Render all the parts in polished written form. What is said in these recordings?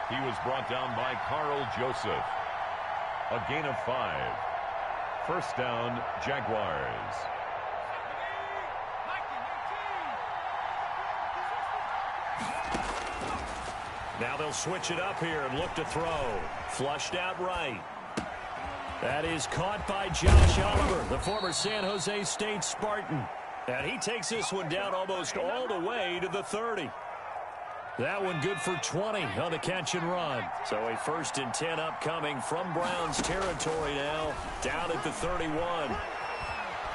He was brought down by Carl Joseph. A gain of 5. First down, Jaguars. Now they'll switch it up here and look to throw. Flushed out right. That is caught by Josh Oliver, the former San Jose State Spartan. And he takes this one down almost all the way to the 30. That one good for 20 on the catch and run. So a 1st and 10 upcoming from Browns territory now, down at the 31.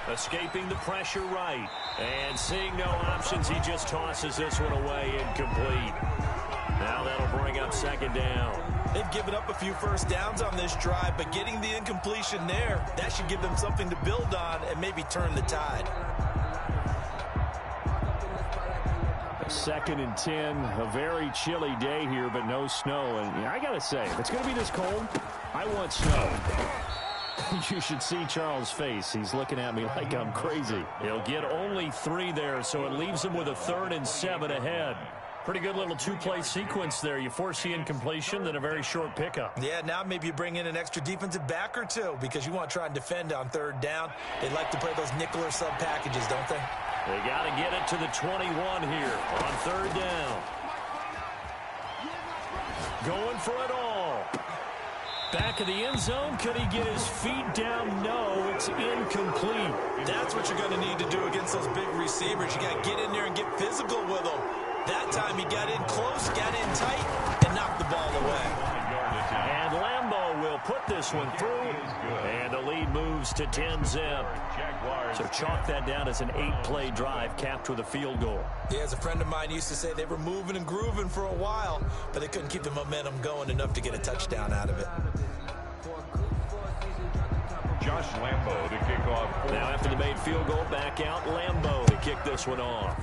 Escaping the pressure right. And seeing no options, he just tosses this one away incomplete. Now that'll bring up 2nd down. They've given up a few first downs on this drive, but getting the incompletion there, that should give them something to build on and maybe turn the tide. 2nd and 10, a very chilly day here, but no snow. And I got to say, if it's going to be this cold, I want snow. You should see Charles' face. He's looking at me like I'm crazy. He'll get only 3 there, so it leaves him with a 3rd and 7 ahead. Pretty good little 2-play sequence there. You force the incompletion, then a very short pickup. Yeah, now maybe you bring in an extra defensive back or two because you want to try and defend on 3rd down. They like to play those nickel or sub packages, don't they? They got to get it to the 21 here on 3rd down. Going for it all. Back of the end zone. Could he get his feet down? No, it's incomplete. That's what you're going to need to do against those big receivers. You got to get in there and get physical with them. That time he got in close, got in tight, and knocked the ball away. And Lambeau will put this one through, and the lead moves to 10-zip. So chalk that down as an 8-play drive capped with a field goal. Yeah, as a friend of mine used to say, they were moving and grooving for a while, but they couldn't keep the momentum going enough to get a touchdown out of it. Josh Lambeau to kick off. Now after the made field goal, back out Lambeau to kick this one off.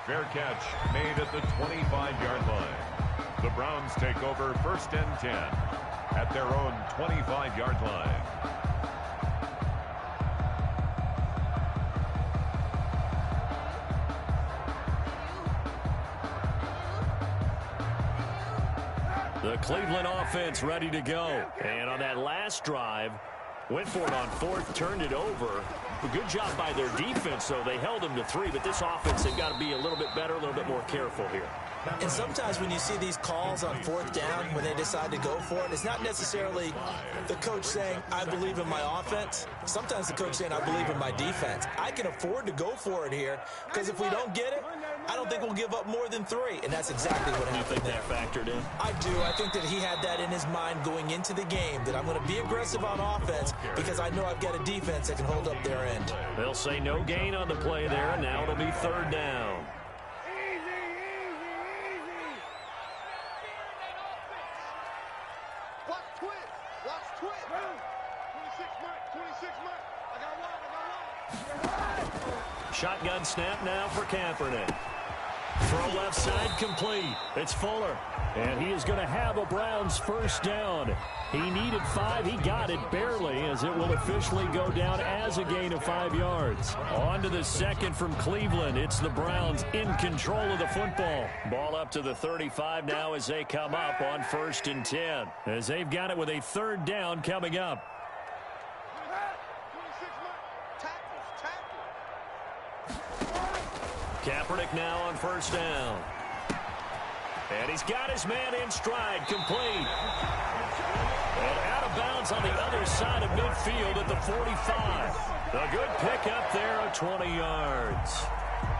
Fair catch made at the 25-yard line. The Browns take over 1st and 10 at their own 25-yard line. The Cleveland offense ready to go. And on that last drive, went for it on 4th, turned it over. A good job by their defense, though. They held them to 3, but this offense, they've got to be a little bit better, a little bit more careful here. And sometimes when you see these calls on 4th down, when they decide to go for it, it's not necessarily the coach saying, I believe in my offense. Sometimes the coach saying, I believe in my defense. I can afford to go for it here, because if we don't get it, I don't think we'll give up more than 3. And that's exactly what happened there. That factored in? I do. I think that he had that in his mind going into the game, that I'm going to be aggressive on offense because I know I've got a defense that can hold up their end. They'll say no gain on the play there, and now it'll be 3rd down. Shotgun snap now for Kaepernick. Throw left side complete. It's Fuller. And he is going to have a Browns 1st down. He needed 5. He got it barely, as it will officially go down as a gain of 5 yards. On to the 2nd from Cleveland. It's the Browns in control of the football. Ball up to the 35 now as they come up on 1st and 10. As they've got it with a 3rd down coming up. Kaepernick now on 1st down. And he's got his man in stride, complete. And out of bounds on the other side of midfield at the 45. A good pickup there of 20 yards.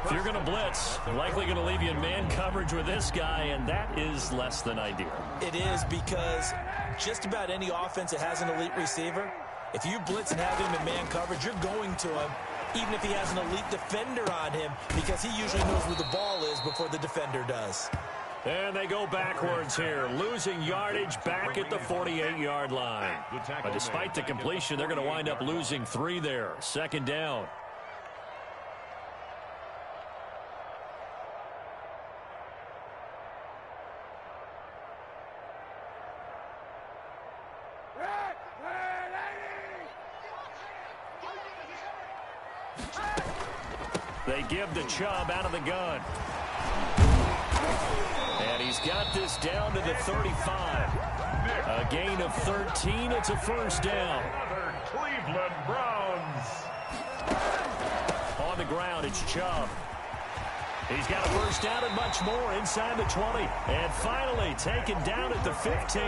If you're going to blitz, likely going to leave you in man coverage with this guy, and that is less than ideal. It is, because just about any offense that has an elite receiver, if you blitz and have him in man coverage, you're going to him, even if he has an elite defender on him, because he usually knows where the ball is before the defender does. And they go backwards here, losing yardage back at the 48-yard line. But despite the completion, they're going to wind up losing 3 there. 2nd down. They give the Chubb out of the gun. And he's got this down to the 35. A gain of 13. It's a first down. Another Cleveland Browns. On the ground, it's Chubb. He's got a first down and much more inside the 20. And finally taken down at the 15.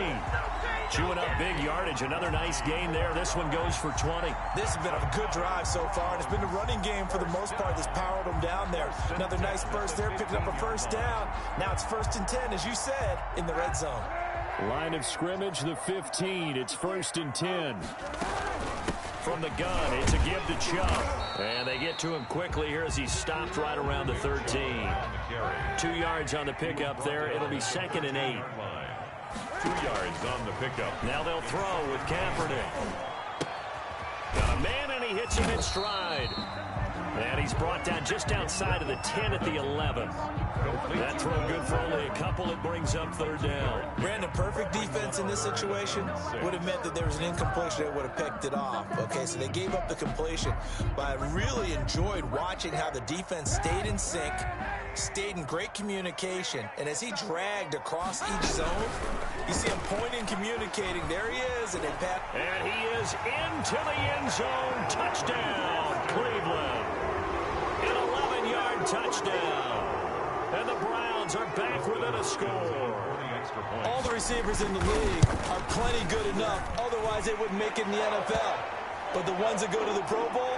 Chewing up big yardage. Another nice gain there. This one goes for 20. This has been a good drive so far, and it's been the running game for the most part that's powered them down there. Another nice burst there, picking up a first down. Now it's 1st and 10, as you said, in the red zone. Line of scrimmage, the 15. It's 1st and 10. From the gun, it's a give to Chubb. And they get to him quickly here as he's stopped right around the 13. 2 yards on the pickup there. It'll be 2nd and 8. 2 yards on the pickup. Now they'll throw with Kaepernick. Got a man, and he hits him in stride. And he's brought down just outside of the 10 at the 11. That throw good for only a couple. It brings up 3rd down. Brandon, perfect defense in this situation would have meant that there was an incompletion that would have picked it off. Okay, so they gave up the completion. But I really enjoyed watching how the defense stayed in sync, stayed in great communication. And as he dragged across each zone, you see him pointing, communicating. There he is. And he is into the end zone. Touchdown, Cleveland. An 11-yard touchdown. And the Browns are back within a score. All the receivers in the league are plenty good enough. Otherwise, they wouldn't make it in the NFL. But the ones that go to the Pro Bowl,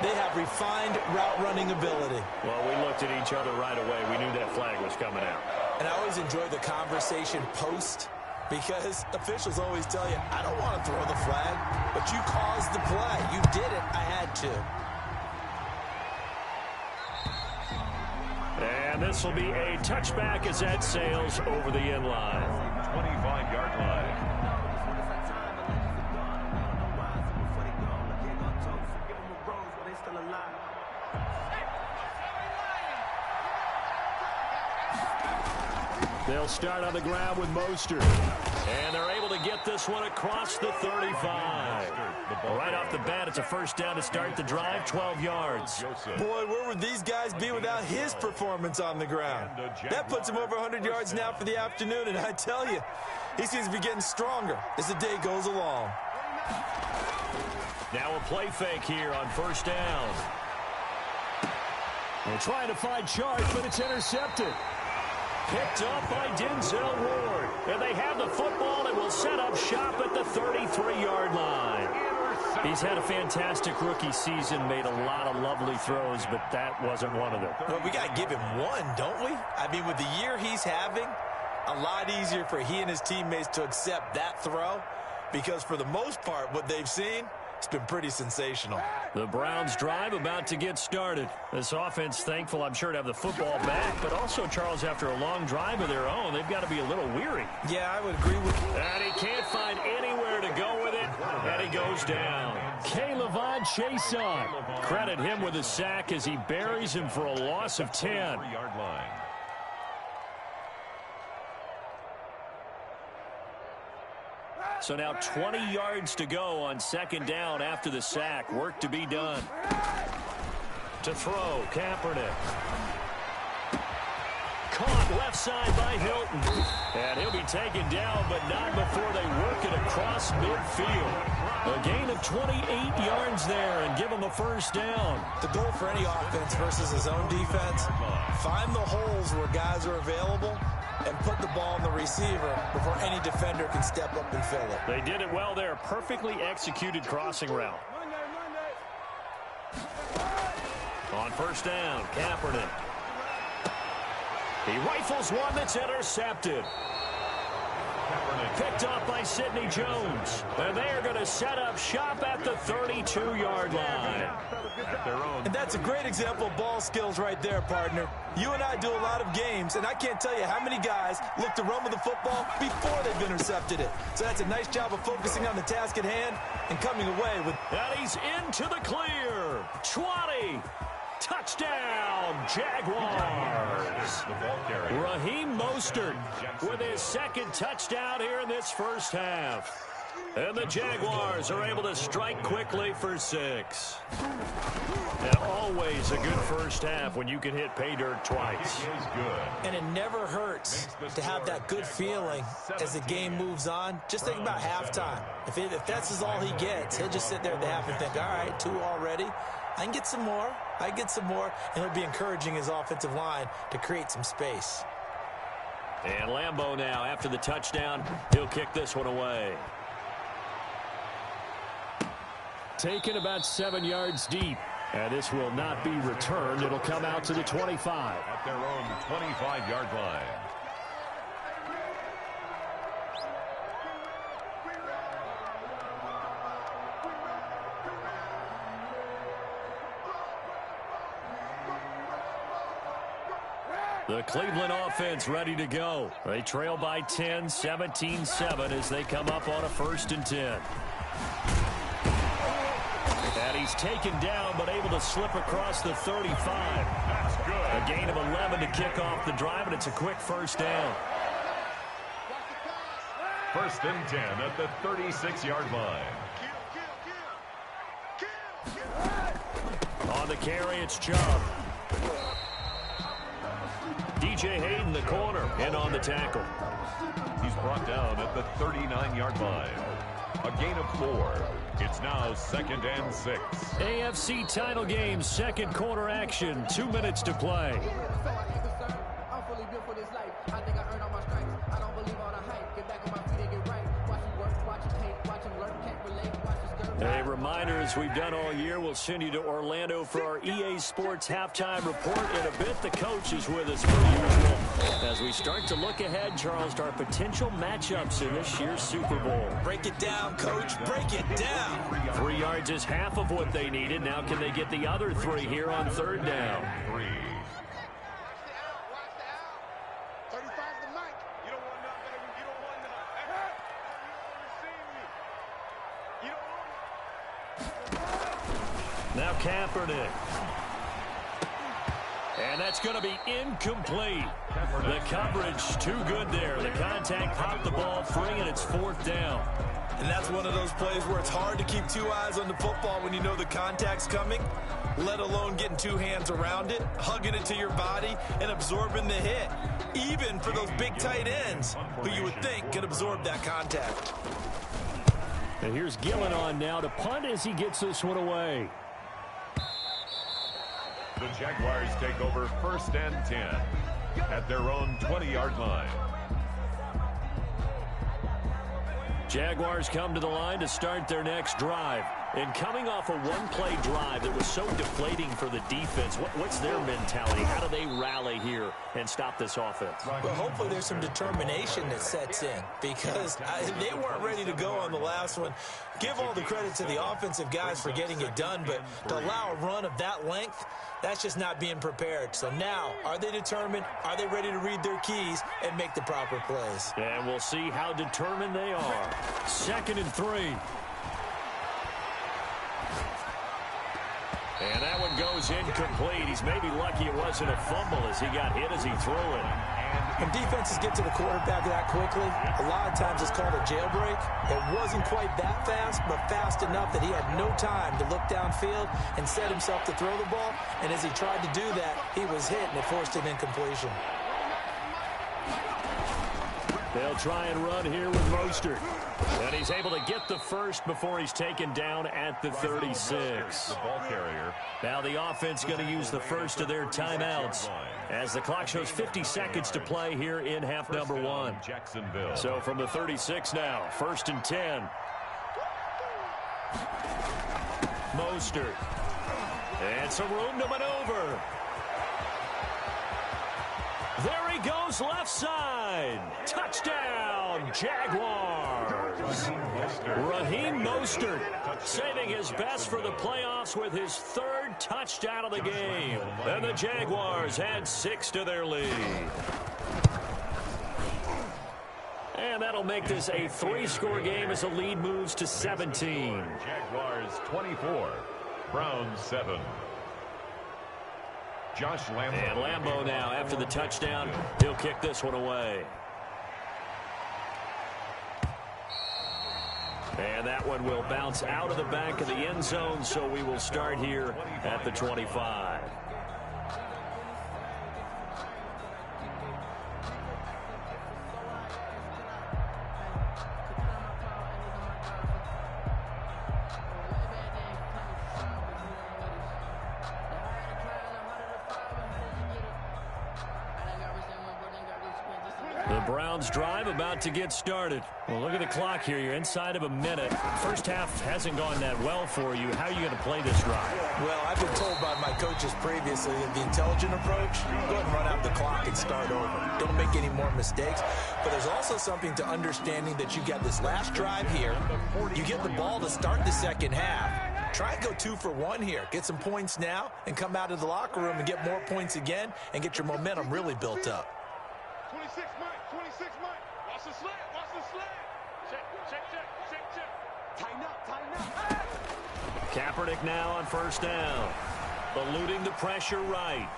they have refined route running ability. Well, we looked at each other right away. We knew that flag was coming out. And I always enjoy the conversation post, because officials always tell you, I don't want to throw the flag, but you caused the play. You did it. I had to. And this will be a touchback as that sails over the end line. 25-yard line. They'll start on the ground with Mostert. And they're able to get this one across the 35. Right off the bat, it's a first down to start the drive, 12 yards. Boy, where would these guys be without his performance on the ground? That puts him over 100 yards now for the afternoon, and I tell you, he seems to be getting stronger as the day goes along. Now a play fake here on first down. They're trying to find Charge, but it's intercepted. Picked up by Denzel Ward. And they have the football and will set up shop at the 33-yard line. He's had a fantastic rookie season, made a lot of lovely throws, but that wasn't one of them. Well, we got to give him one, don't we? I mean, with the year he's having, a lot easier for he and his teammates to accept that throw, because for the most part, what they've seen, it's been pretty sensational. The Browns drive about to get started. This offense thankful, I'm sure, to have the football back, but also, Charles, after a long drive of their own, they've got to be a little weary. Yeah, I would agree with you. And he can't find anywhere to go with it, and he goes down. K'Lavon Chaisson. Credit him with a sack as he buries him for a loss of 10. 3-yard line. So now 20 yards to go on second down after the sack. Work to be done. To throw, Kaepernick. Caught left side by Hilton. And he'll be taken down, but not before they work it across midfield. A gain of 28 yards there and give him a first down. The goal for any offense versus his own defense, find the holes where guys are available and put the ball in the receiver before any defender can step up and fill it. They did it well there. Perfectly executed crossing route. On first down, Kaepernick. He rifles one that's intercepted. Picked up by Sidney Jones. And they are going to set up shop at the 32-yard line. And that's a great example of ball skills right there, partner. You and I do a lot of games, and I can't tell you how many guys look to run with the football before they've intercepted it. So that's a nice job of focusing on the task at hand and coming away with... And he's into the clear. 20. Touchdown, Jaguars. Raheem Mostert with his second touchdown here in this first half. And the Jaguars are able to strike quickly for 6. And always a good first half when you can hit pay dirt twice. And it never hurts to have that good feeling as the game moves on. Just think about halftime. If that's all he gets, he'll just sit there at the half and think, all right, 2 already. I can get some more. And he'll be encouraging his offensive line to create some space. And Lambeau now, after the touchdown, he'll kick this one away. Taken about 7 yards deep. And this will not be returned. It'll come out to the 25. At their own 25-yard line. The Cleveland offense ready to go. They trail by 10, 17-7 as they come up on a 1st and 10. And he's taken down but able to slip across the 35. That's good. A gain of 11 to kick off the drive, and it's a quick first down. 1st and 10 at the 36-yard line. On the carry, it's Chubb. DJ Hayden, the corner, in on the tackle. He's brought down at the 39-yard line. A gain of 4. It's now 2nd and 6. AFC title game, 2nd quarter action. 2 minutes to play. I'm fully built for this life. I think I earned all my stripes. I don't believe all the hype. Get back on my feet and get right. Watch him work, watch him hate, watch him learn, can't relate, watch his skirt. A reminder, as we've done all year, we'll send you to Orlando for our EA Sports halftime report. In a bit, the coach is with us per usual. As we start to look ahead, Charles, to our potential matchups in this year's Super Bowl. Break it down, Coach. Break it down. 3 yards is half of what they needed. Now can they get the other 3 here on 3rd down? 3. Now Kaepernick. And that's going to be incomplete. The coverage too good there. The contact popped the ball free, and it's 4th down. And that's one of those plays where it's hard to keep 2 eyes on the football when you know the contact's coming, let alone getting 2 hands around it, hugging it to your body, and absorbing the hit, even for those big tight ends who you would think could absorb that contact. And here's Gillen on now to punt as he gets this one away. The Jaguars take over 1st and 10 at their own 20-yard line. Jaguars come to the line to start their next drive. And coming off a one-play drive that was so deflating for the defense, what's their mentality? How do they rally here and stop this offense? Well, hopefully there's some determination that sets in because they weren't ready to go on the last one. Give all the credit to the offensive guys for getting it done, but to allow a run of that length, that's just not being prepared. So now, are they determined? Are they ready to read their keys and make the proper plays? And we'll see how determined they are. 2nd and 3. And that one goes incomplete. He's maybe lucky it wasn't a fumble as he got hit as he threw it. When defenses get to the quarterback that quickly, a lot of times it's called a jailbreak. It wasn't quite that fast, but fast enough that he had no time to look downfield and set himself to throw the ball. And as he tried to do that, he was hit, and it forced an incompletion. They'll try and run here with Mostert. And he's able to get the first before he's taken down at the 36. The ball carrier. Now the offense going to use the first of their timeouts as the clock shows 50 seconds to play here in half number 1. Jacksonville. So from the 36 now, 1st and 10. Mostert. And some room to maneuver. There he goes, left side. Touchdown, Jaguars. Raheem Mostert saving his best for the playoffs with his 3rd touchdown of the game. And the Jaguars add 6 to their lead. And that'll make this a 3-score game as the lead moves to 17. Jaguars 24, Browns 7. Josh Lambeau. And Lambeau now, after the touchdown, he'll kick this one away. And that one will bounce out of the back of the end zone, so we will start here at the 25. The Browns drive about to get started. Well, look at the clock here. You're inside of a minute. First half hasn't gone that well for you. How are you going to play this drive? Well, I've been told by my coaches previously that the intelligent approach, go ahead and run out the clock and start over. Don't make any more mistakes. But there's also something to understanding that you got this last drive here. You get the ball to start the second half. Try and go 2 for 1 here. Get some points now and come out of the locker room and get more points again and get your momentum really built up. 26 Mike. Watch the slant. Check. Tighten up. Kaepernick now on first down. Eluding the pressure right.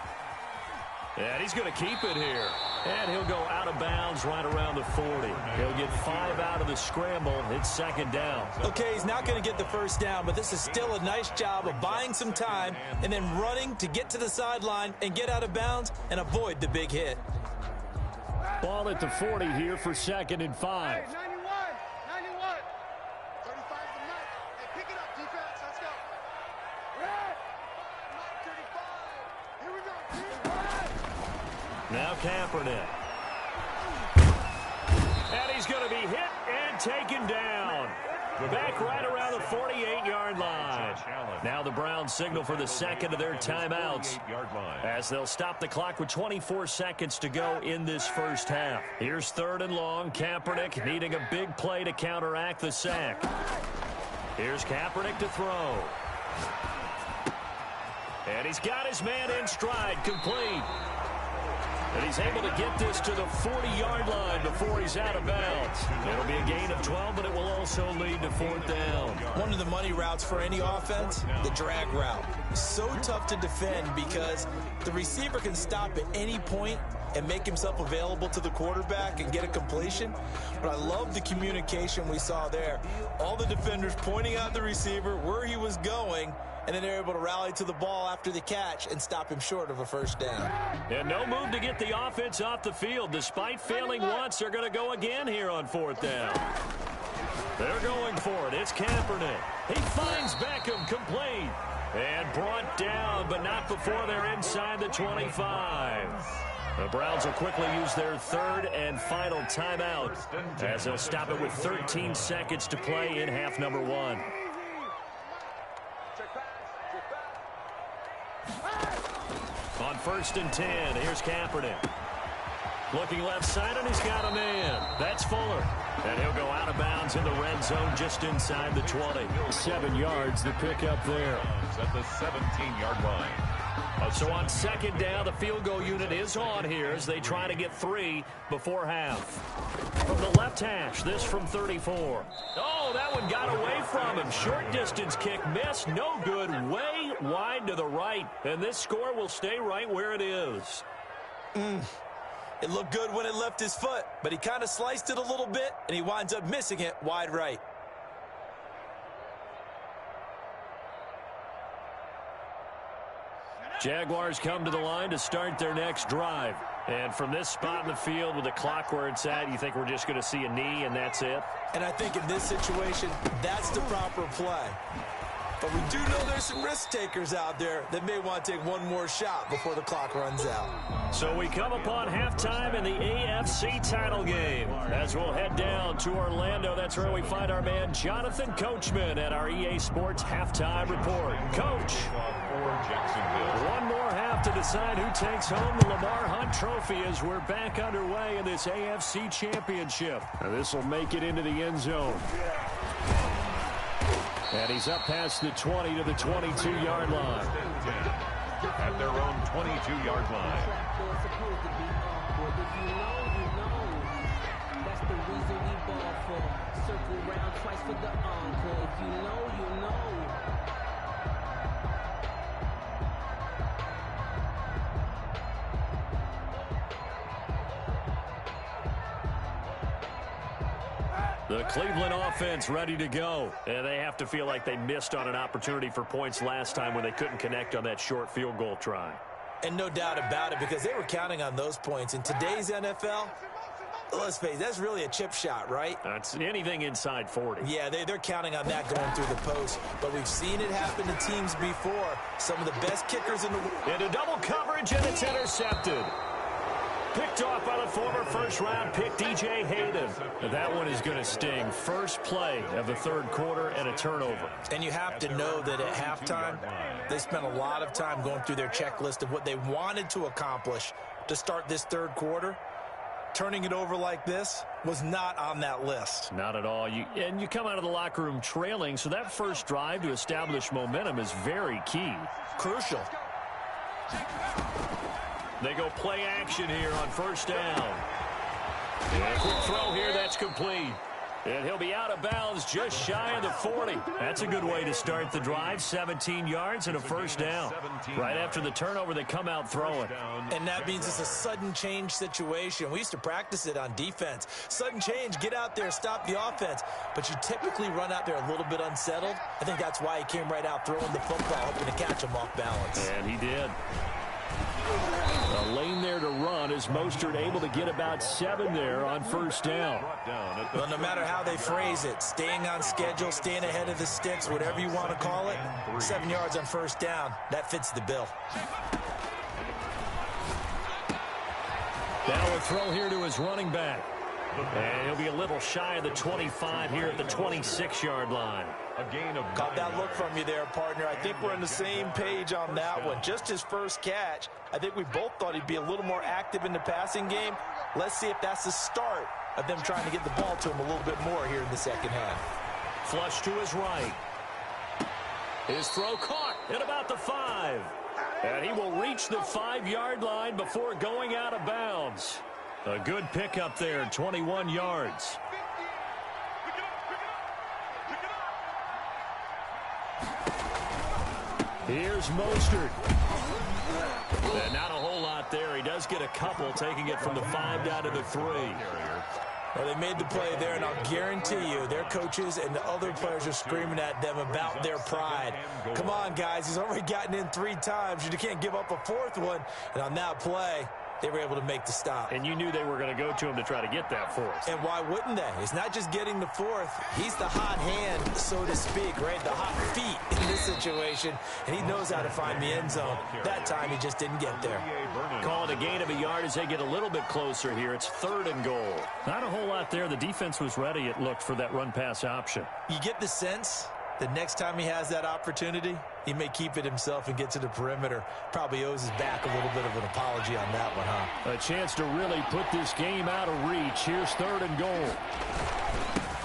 And he's going to keep it here. And he'll go out of bounds right around the 40. He'll get 5 out of the scramble. It's second down. Okay, he's not going to get the first down, but this is still a nice job of buying some time and then running to get to the sideline and get out of bounds and avoid the big hit. Ball at the 40 here for 2nd and 5. Hey, 91. 35 to Mike. Hey, pick it up, defense. Let's go. Red. Mike 35. Here we go. Now Kaepernick. And he's going to be hit and taken down. Back right around the 48-yard line. Now the Browns signal for the second of their timeouts as they'll stop the clock with 24 seconds to go in this first half. Here's 3rd and long. Kaepernick needing a big play to counteract the sack. Here's Kaepernick to throw. And he's got his man in stride, complete. And he's able to get this to the 40-yard line before he's out of bounds. It'll be a gain of 12, but it will also lead to 4th down. One of the money routes for any offense, the drag route. So tough to defend because the receiver can stop at any point and make himself available to the quarterback and get a completion. But I love the communication we saw there. All the defenders pointing out the receiver, where he was going, and then they're able to rally to the ball after the catch and stop him short of a first down. And no move to get the offense off the field. Despite failing once, they're going to go again here on 4th down. They're going for it. It's Kaepernick. He finds Beckham, complete. And brought down, but not before they're inside the 25. The Browns will quickly use their 3rd and final timeout as they'll stop it with 13 seconds to play in half number 1. On 1st and 10, here's Kaepernick. Looking left side, and he's got a man. That's Fuller. And he'll go out of bounds in the red zone just inside the 20. 7 yards, the pickup there. At the 17-yard line. So on 2nd down, the field goal unit is on here as they try to get 3 before half. From the left hash, this from 34. Oh, that one got away from him. Short distance kick missed. No good. Way wide to the right. And this score will stay right where it is. It looked good when it left his foot, but he kind of sliced it a little bit, and he winds up missing it wide right. Jaguars come to the line to start their next drive. And from this spot in the field with the clock where it's at, you think we're just going to see a knee and that's it? And I think in this situation, that's the proper play. But we do know there's some risk takers out there that may want to take one more shot before the clock runs out. So we come upon halftime in the AFC title game. As we'll head down to Orlando, that's where we find our man Jonathan Coachman at our EA Sports Halftime Report. Coach, one more half to decide who takes home the Lamar Hunt Trophy as we're back underway in this AFC Championship. This will make it into the end zone. And he's up past the 20 to the 22-yard line. At their own 22-yard line. That's the reason we ball for. Circle round twice for the encore. If you know, you know. The Cleveland offense ready to go. And they have to feel like they missed on an opportunity for points last time when they couldn't connect on that short field goal try. And no doubt about it, because they were counting on those points. In today's NFL, let's face it, that's really a chip shot, right? That's anything inside 40. Yeah, they're counting on that going through the post. But we've seen it happen to teams before. Some of the best kickers in the world. Into double coverage, and it's intercepted. Picked off by the former first-round pick, D.J. Hayden. That one is going to sting. First play of the third quarter and a turnover. And you have to know that at halftime, they spent a lot of time going through their checklist of what they wanted to accomplish to start this third quarter. Turning it over like this was not on that list. Not at all. You come out of the locker room trailing, so that first drive to establish momentum is very key. Crucial. They go play action here on first down. And a quick throw here, that's complete. And he'll be out of bounds just shy of the 40. That's a good way to start the drive. 17 yards and a first down. Right after the turnover, they come out throwing. And that means it's a sudden change situation. We used to practice it on defense. Sudden change, get out there, stop the offense. But you typically run out there a little bit unsettled. I think that's why he came right out throwing the football, hoping to catch him off balance. And he did. A lane there to run as Mostert able to get about 7 there on first down. Well, no matter how they phrase it, staying on schedule, staying ahead of the sticks, whatever you want to call it, 7 yards on first down, that fits the bill. Now a throw here to his running back. And he'll be a little shy of the 25 here at the 26-yard line. Got that look from you there, partner. I think we're on the same page on that one. Just his first catch. I think we both thought he'd be a little more active in the passing game. Let's see if that's the start of them trying to get the ball to him a little bit more here in the second half. Flush to his right. His throw caught at about the 5. And he will reach the 5-yard line before going out of bounds. A good pickup there, 21 yards. Here's Mostert. And not a whole lot there. He does get a couple, taking it from the 5 down to the 3. Well, they made the play there, and I'll guarantee you their coaches and the other players are screaming at them about their pride. Come on, guys. He's already gotten in 3 times. You can't give up a 4th one. And on that play, they were able to make the stop. And you knew they were going to go to him to try to get that 4th. And why wouldn't they? It's not just getting the 4th. He's the hot hand, so to speak, right? The hot feet in this situation. And he knows how to find the end zone. That time, he just didn't get there. Call it a gain of a yard as they get a little bit closer here. It's 3rd and goal. Not a whole lot there. The defense was ready, it looked, for that run-pass option. You get the sense the next time he has that opportunity, he may keep it himself and get to the perimeter. Probably owes his back a little bit of an apology on that one, huh? A chance to really put this game out of reach. Here's 3rd and goal.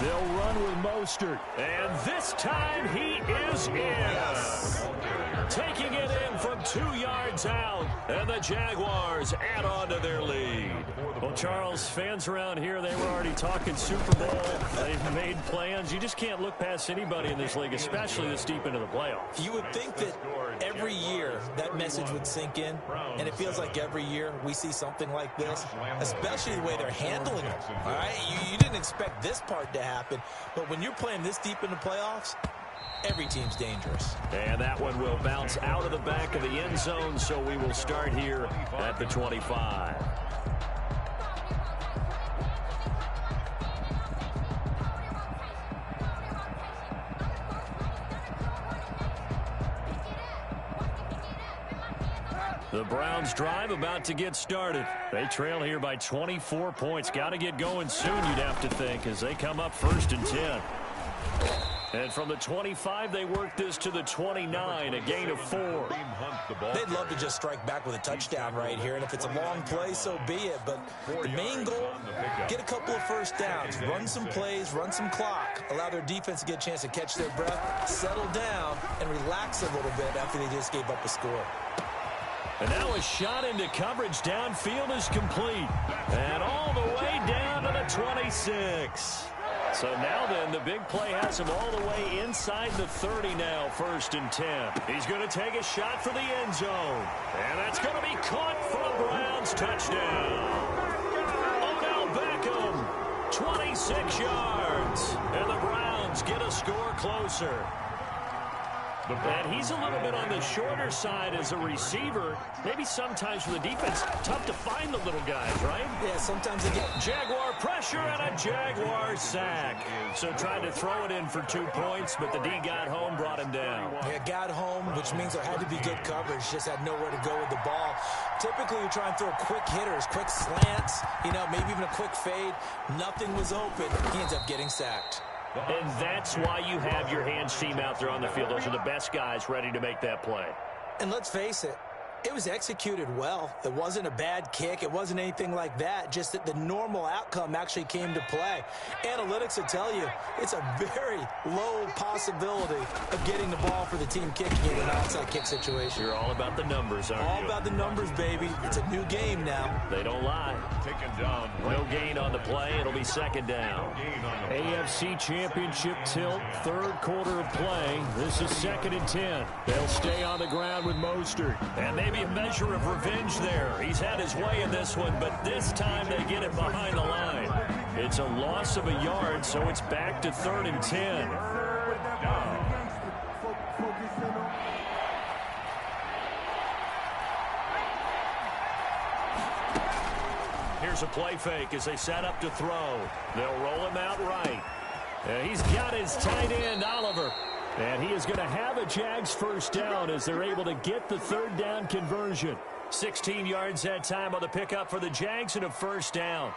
They'll run with Mostert. And this time he is in. Yes. Taking it in from 2 yards out. And the Jaguars add on to their lead. Well, Charles, fans around here, they were already talking Super Bowl. They've made plans. You just can't look past anybody in this league, especially this deep into the playoffs. You would think that every year that message would sink in, and it feels like every year we see something like this, especially the way they're handling it. All right, you didn't expect this part to happen, but when you're playing this deep in the playoffs, every team's dangerous. And that one will bounce out of the back of the end zone, so we will start here at the 25. The Browns drive about to get started. They trail here by 24 points. Got to get going soon, you'd have to think, as they come up 1st and 10. And from the 25, they work this to the 29, a gain of 4. They'd love to just strike back with a touchdown right here, and if it's a long play, so be it. But the main goal, get a couple of first downs, run some plays, run some clock, allow their defense to get a chance to catch their breath, settle down, and relax a little bit after they just gave up a score. And now a shot into coverage downfield is complete. And all the way down to the 26. So now then, the big play has him all the way inside the 30 now, 1st and 10. He's going to take a shot for the end zone. And that's going to be caught for a Browns touchdown. Odell Beckham, 26 6 yards. And the Browns get a score closer. And he's a little bit on the shorter side as a receiver. Maybe sometimes for the defense, tough to find the little guys, right? Yeah, sometimes they get Jaguar pressure and a Jaguar sack. So tried to throw it in for 2 points, but the D got home, brought him down. Yeah, got home, which means there had to be good coverage. Just had nowhere to go with the ball. Typically, you try and throw quick hitters, quick slants, maybe even a quick fade. Nothing was open. He ends up getting sacked. And that's why you have your hands team out there on the field. Those are the best guys ready to make that play. And let's face it, it was executed well. It wasn't a bad kick. It wasn't anything like that. Just that the normal outcome actually came to play. Analytics will tell you it's a very low possibility of getting the ball for the team kicking in an onside kick situation. You're all about the numbers, aren't you? All about the numbers, baby. It's a new game now. They don't lie. Taken down. No gain on the play. It'll be second down. AFC Championship tilt, third quarter of play. This is 2nd and 10. They'll stay on the ground with Mostert. And maybe a measure of revenge there. He's had his way in this one, but this time they get it behind the line. It's a loss of a yard, so it's back to 3rd and 10. Here's a play fake as they set up to throw. They'll roll him out right. He's got his tight end, Oliver. And he is going to have a Jags first down as they're able to get the 3rd down conversion. 16 yards that time on the pickup for the Jags and a first down.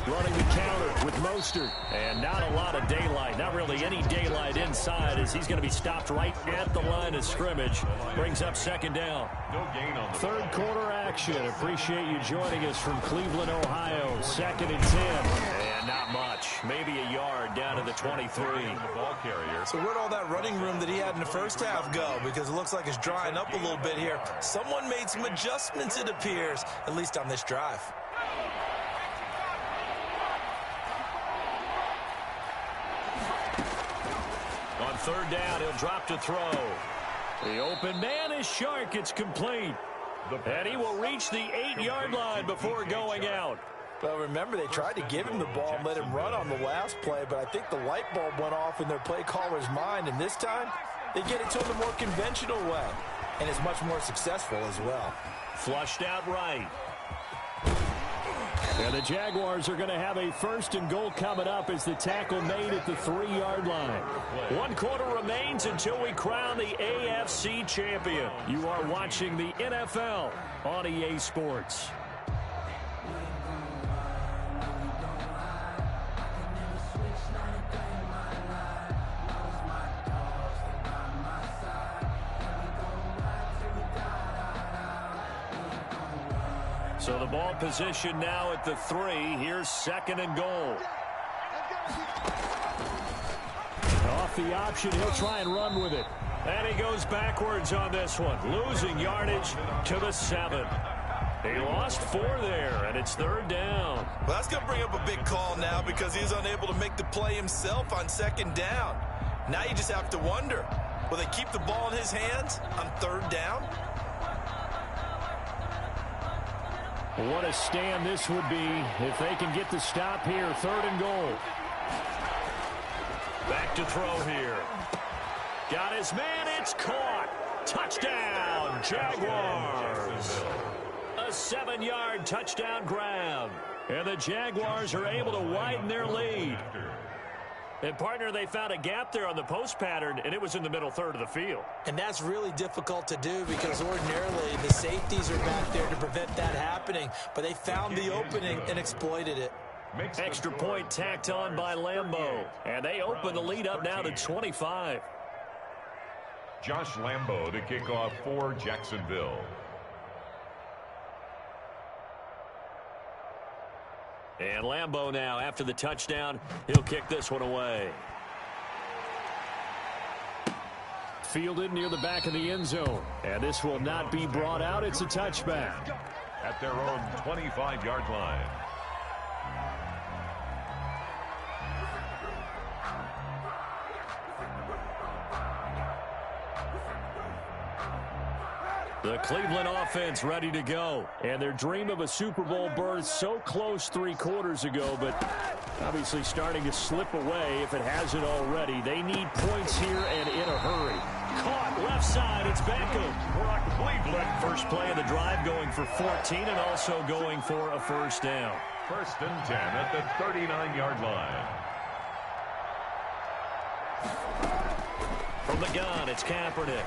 Running the counter with Mostert. And not a lot of daylight. Not really any daylight inside as he's going to be stopped right at the line of scrimmage. Brings up 2nd down. No gain on the third quarter action. Appreciate you joining us from Cleveland, Ohio. 2nd and 10. And not much. Maybe a yard down to the 23. The ball carrier. So where'd all that running room that he had in the first half go? Because it looks like it's drying up a little bit here. Someone made some adjustments, it appears, at least on this drive. On 3rd down, he'll drop to throw. The open man is Shark. It's complete. And he will reach the 8-yard line before going out. Well, remember, they tried to give him the ball and let him run on the last play, but I think the light bulb went off in their play caller's mind, and this time they get it to him the more conventional way, and it's much more successful as well. Flushed out right. And the Jaguars are going to have a 1st and goal coming up as the tackle made at the 3-yard line. 1 quarter remains until we crown the AFC champion. You are watching the NFL on EA Sports. So the ball position now at the 3. Here's 2nd and goal. Off the option, he'll try and run with it. And he goes backwards on this one, losing yardage to the 7. He lost 4 there, and it's 3rd down. Well, that's going to bring up a big call now because he's unable to make the play himself on 2nd down. Now you just have to wonder, will they keep the ball in his hands on 3rd down? What a stand this would be if they can get the stop here. 3rd and goal. Back to throw here. Got his man. It's caught. Touchdown, Jaguars. A 7-yard touchdown grab. And the Jaguars are able to widen their lead. And, partner, they found a gap there on the post pattern, and it was in the middle 3rd of the field. And that's really difficult to do because ordinarily the safeties are back there to prevent that happening. But they found the opening and exploited it. Extra point tacked on by Lambeau. And they open the lead up now to 25. Josh Lambeau to kick off for Jacksonville. And Lambeau now, after the touchdown, he'll kick this one away. fielded near the back of the end zone. And this will not be brought out. It's a touchback. At their own 25-yard line. The Cleveland offense ready to go. And their dream of a Super Bowl berth so close 3 quarters ago, but obviously starting to slip away if it hasn't already. They need points here and in a hurry. Caught left side. It's Beckham. Brock Cleveland. First play of the drive going for 14 and also going for a first down. 1st and 10 at the 39-yard line. From the gun, it's Kaepernick.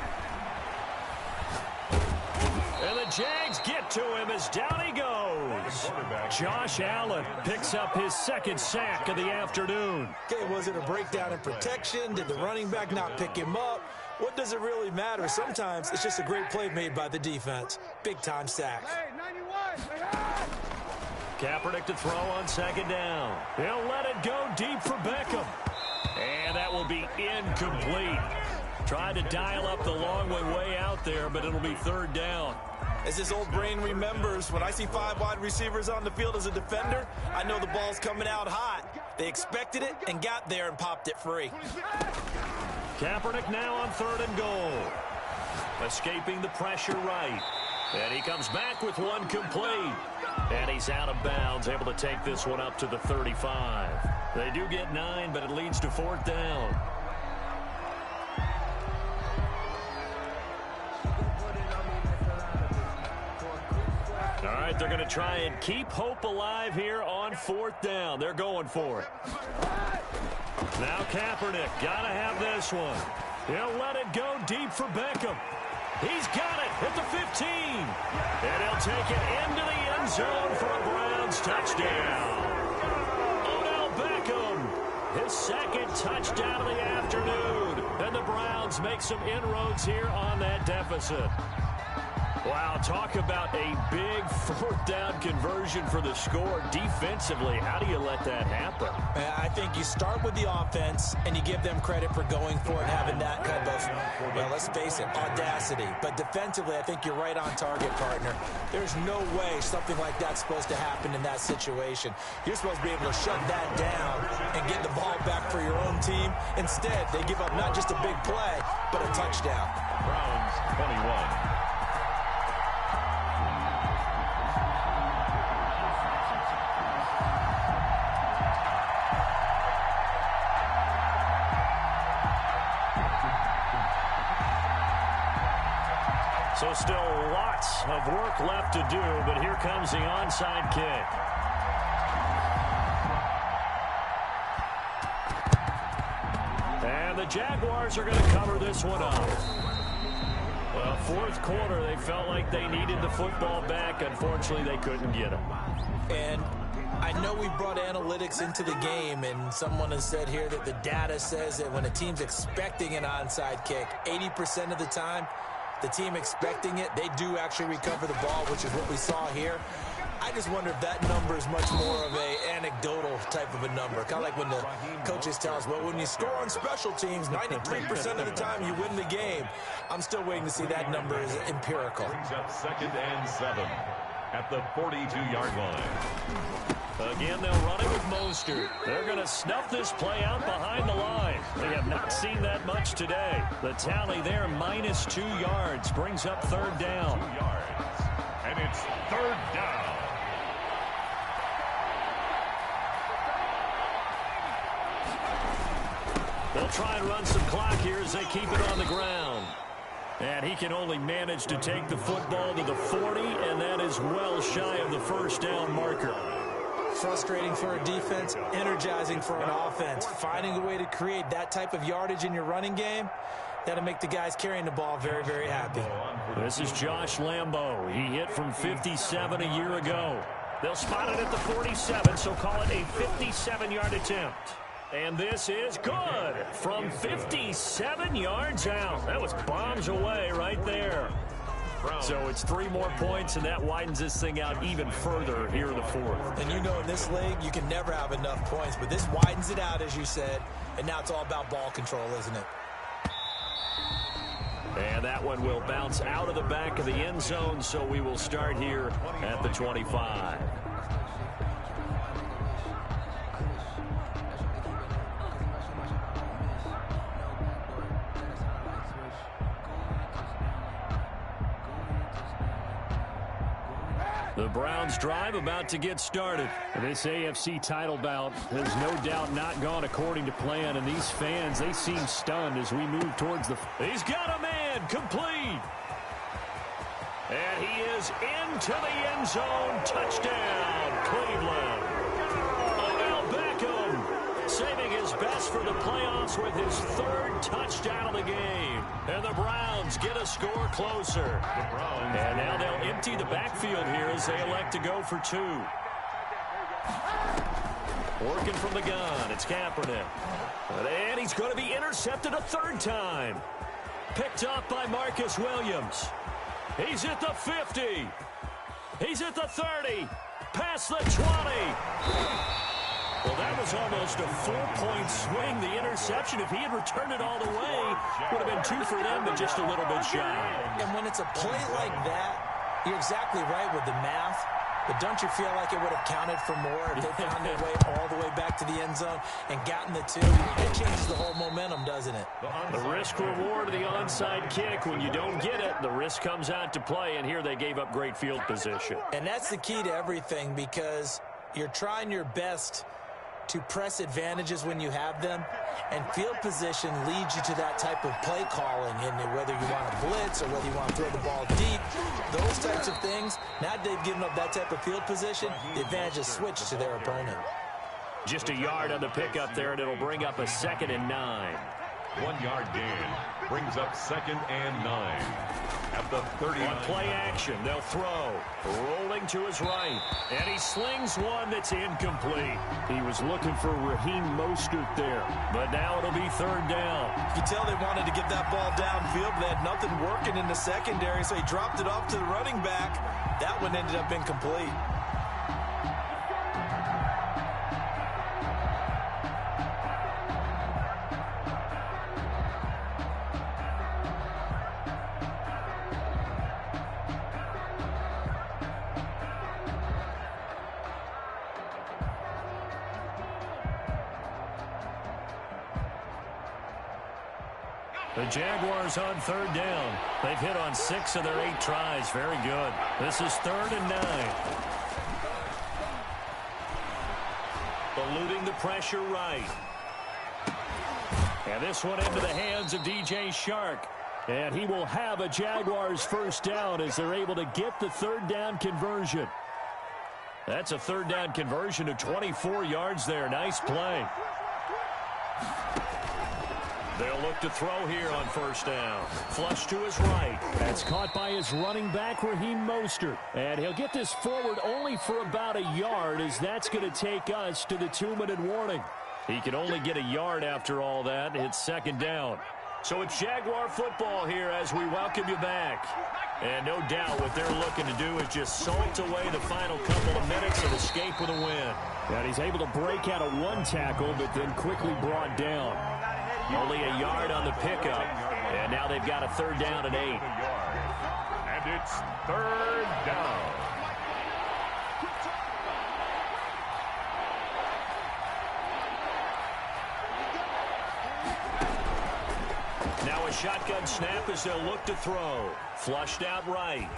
And the Jags get to him as down he goes. Josh Allen picks up his 2nd sack of the afternoon. Okay, was it a breakdown in protection? Did the running back not pick him up? What does it really matter? Sometimes it's just a great play made by the defense. Big-time sack. Hey, 91. Kaepernick to throw on 2nd down. He'll let it go deep for Beckham. And that will be incomplete. Tried to dial up the long way out there, but it'll be 3rd down. As his old brain remembers, when I see 5 wide receivers on the field as a defender, I know the ball's coming out hot. They expected it and got there and popped it free. Kaepernick now on 3rd and goal. Escaping the pressure right. And he comes back with one complete. And he's out of bounds, able to take this one up to the 35. They do get 9, but it leads to 4th down. All right, they're going to try and keep hope alive here on 4th down. They're going for it. Now Kaepernick, got to have this one. He'll let it go deep for Beckham. He's got it at the 15. And he'll take it into the end zone for a Browns touchdown. Odell Beckham, his 2nd touchdown of the afternoon. And the Browns make some inroads here on that deficit. Wow, talk about a big 4th down conversion for the score. Defensively, how do you let that happen? I think you start with the offense, and you give them credit for going for it, having that kind of, well, let's face it, audacity. But defensively, I think you're right on target, partner. There's no way something like that's supposed to happen in that situation. You're supposed to be able to shut that down and get the ball back for your own team. Instead, they give up not just a big play, but a touchdown. Browns 21. So still lots of work left to do, but here comes the onside kick. And the Jaguars are going to cover this one up. Well, 4th quarter, they felt like they needed the football back. Unfortunately, they couldn't get it. And I know we brought analytics into the game, and someone has said here that the data says that when a team's expecting an onside kick, 80% of the time, the team expecting it, they do actually recover the ball, which is what we saw here. I just wonder if that number is much more of a anecdotal type of a number. Kind of like when the coaches tell us, well, when you score on special teams, 93% of the time you win the game. I'm still waiting to see that number is empirical. Brings up 2nd and 7 at the 42-yard line. Again, they'll run it with Mostert. They're going to snuff this play out behind the line. They have not seen that much today. The tally there, -2 yards, brings up 3rd down. 2 yards. And it's 3rd down. They'll try and run some clock here as they keep it on the ground. And he can only manage to take the football to the 40, and that is well shy of the 1st down marker. Frustrating for a defense, energizing for an offense. Finding a way to create that type of yardage in your running game, that'll make the guys carrying the ball very, very happy. This is Josh Lambo. He hit from 57 a year ago. They'll spot it at the 47, so call it a 57-yard attempt. And this is good from 57 yards out. That was bombs away right there. So it's 3 more points, and that widens this thing out even further here in the 4th. And you know in this league, you can never have enough points, but this widens it out, as you said, and now it's all about ball control, isn't it? And that one will bounce out of the back of the end zone, so we will start here at the 25. The Browns drive about to get started. This AFC title bout has no doubt not gone according to plan, and these fans, they seem stunned as we move towards the... He's got a man, complete. And he is into the end zone. Touchdown, Cleveland. Odell Beckham saving his best for the playoffs with his third touchdown of the game. And the Browns get a score closer. And now they'll empty the backfield here as they elect to go for two. Working from the gun, it's Kaepernick. And he's going to be intercepted a third time. Picked up by Marcus Williams. He's at the 50. He's at the 30. Past the 20. Well, that was almost a 4-point swing. The interception, if he had returned it all the way, would have been 2 for them, but just a little bit shy. And when it's a play like that, you're exactly right with the math. But don't you feel like it would have counted for more if they found their way all the way back to the end zone and gotten the 2? It changes the whole momentum, doesn't it? The risk-reward of the onside kick. When you don't get it, the risk comes out to play, and here they gave up great field position. And that's the key to everything, because you're trying your best to press advantages when you have them, and field position leads you to that type of play calling, and whether you want to blitz or whether you want to throw the ball deep, those types of things. Now they've given up that type of field position, the advantage is switched to their opponent. Just a yard on the pickup there, and it'll bring up a 2nd and 9. 1-yard gain brings up 2nd and 9 at the 30. On play action, they'll throw. Rolling to his right. And he slings one that's incomplete. He was looking for Raheem Mostert there. But now it'll be 3rd down. You can tell they wanted to get that ball downfield, but they had nothing working in the secondary, so he dropped it off to the running back. That one ended up incomplete. The Jaguars on 3rd down. They've hit on 6 of their 8 tries. Very good. This is 3rd and 9. Eluding the pressure right. And this one into the hands of DJ Shark. And he will have a Jaguars first down as they're able to get the 3rd down conversion. That's a 3rd down conversion of 24 yards there. Nice play. They'll look to throw here on 1st down. Flush to his right. That's caught by his running back, Raheem Mostert. And he'll get this forward only for about a yard, as that's going to take us to the 2-minute warning. He can only get a yard after all that. It's 2nd down. So it's Jaguar football here as we welcome you back. And no doubt what they're looking to do is just salt away the final couple of minutes and escape with a win. And he's able to break out of 1 tackle, but then quickly brought down. Only a yard on the pickup, and now they've got a 3rd down and 8. And it's 3rd down. Now a shotgun snap as they'll look to throw. Flushed out right.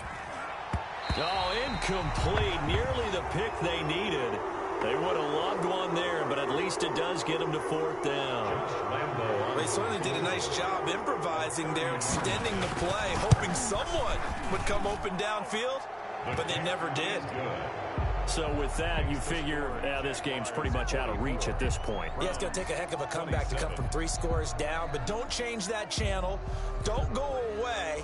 Oh, incomplete. Nearly the pick they needed. They would have loved one there, but at least it does get them to 4th down. They certainly did a nice job improvising there, extending the play, hoping someone would come open downfield, but they never did. So with that, you figure this game's pretty much out of reach at this point. Yeah, it's going to take a heck of a comeback to come from 3 scores down, but don't change that channel. Don't go away.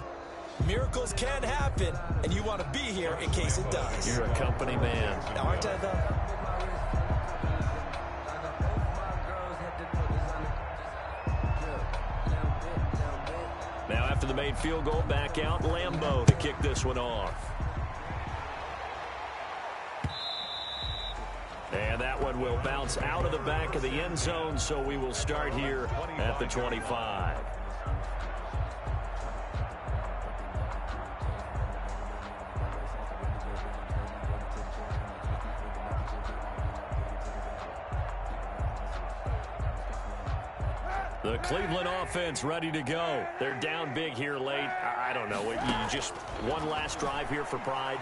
Miracles can happen, and you want to be here in case it does. You're a company man. Aren't I, though? Now after the made field goal, back out Lambeau to kick this one off. And that one will bounce out of the back of the end zone, so we will start here at the 25. The Cleveland offense ready to go. They're down big here late. I don't know. You just one last drive here for pride?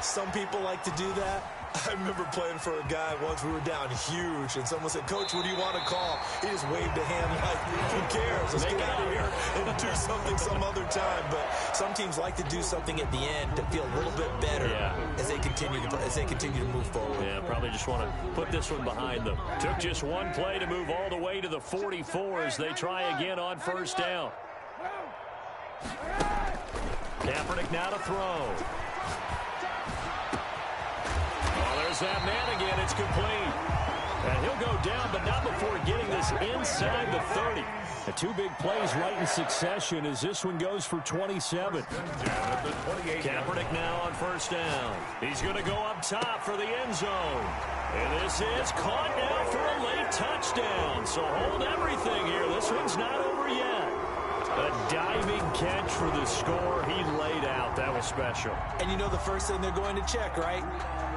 Some people like to do that. I remember playing for a guy once. We were down huge, and someone said, "Coach, what do you want to call?" He just waved a hand like, "Who cares? Let's get out of here and do something some other time." But some teams like to do something at the end to feel a little bit better as they continue to move forward. Yeah, probably just want to put this one behind them. Took just one play to move all the way to the 44 as they try again on first down. Kaepernick now to throw. There's that man again. It's complete. And he'll go down, but not before getting this inside the 30. The two big plays right in succession as this one goes for 27. Kaepernick now on first down. He's going to go up top for the end zone. And this is caught now for a late touchdown. So hold everything here. This one's not over yet. A diving catch for the score. He laid out. That was special. And you know the first thing they're going to check, right?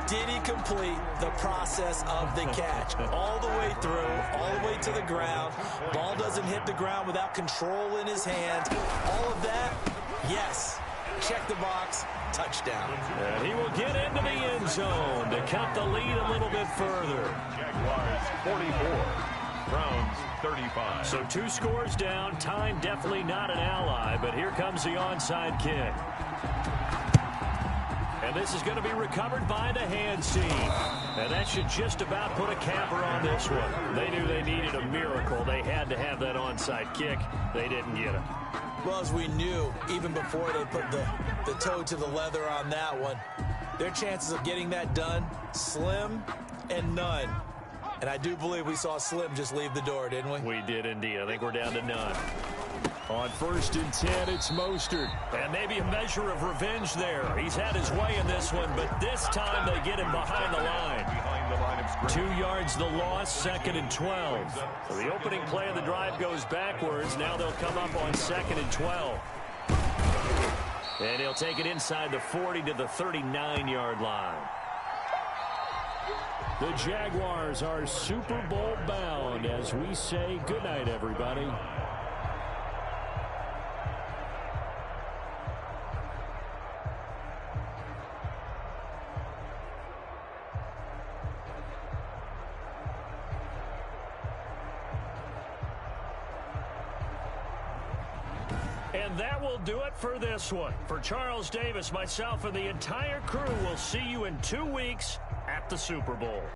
Did he complete the process of the catch? All the way through, all the way to the ground. Ball doesn't hit the ground without control in his hands. All of that, yes. Check the box, touchdown. And he will get into the end zone to cut the lead a little bit further. Jaguars 44, Browns 35. So 2 scores down. Time definitely not an ally, but here comes the onside kick. And this is going to be recovered by the hands team. And that should just about put a capper on this one. They knew they needed a miracle. They had to have that onside kick. They didn't get it. Well, as we knew, even before they put the toe to the leather on that one, their chances of getting that done, slim and none. And I do believe we saw Slim just leave the door, didn't we? We did indeed. I think we're down to none. On 1st and 10, it's Mostert. And maybe a measure of revenge there. He's had his way in this one, but this time they get him behind the line. 2 yards the loss, 2nd and 12. So the opening play of the drive goes backwards. Now they'll come up on 2nd and 12. And he'll take it inside the 40 to the 39-yard line. The Jaguars are Super Bowl bound as we say goodnight, everybody. And that will do it for this one. For Charles Davis, myself, and the entire crew, we'll see you in 2 weeks at the Super Bowl.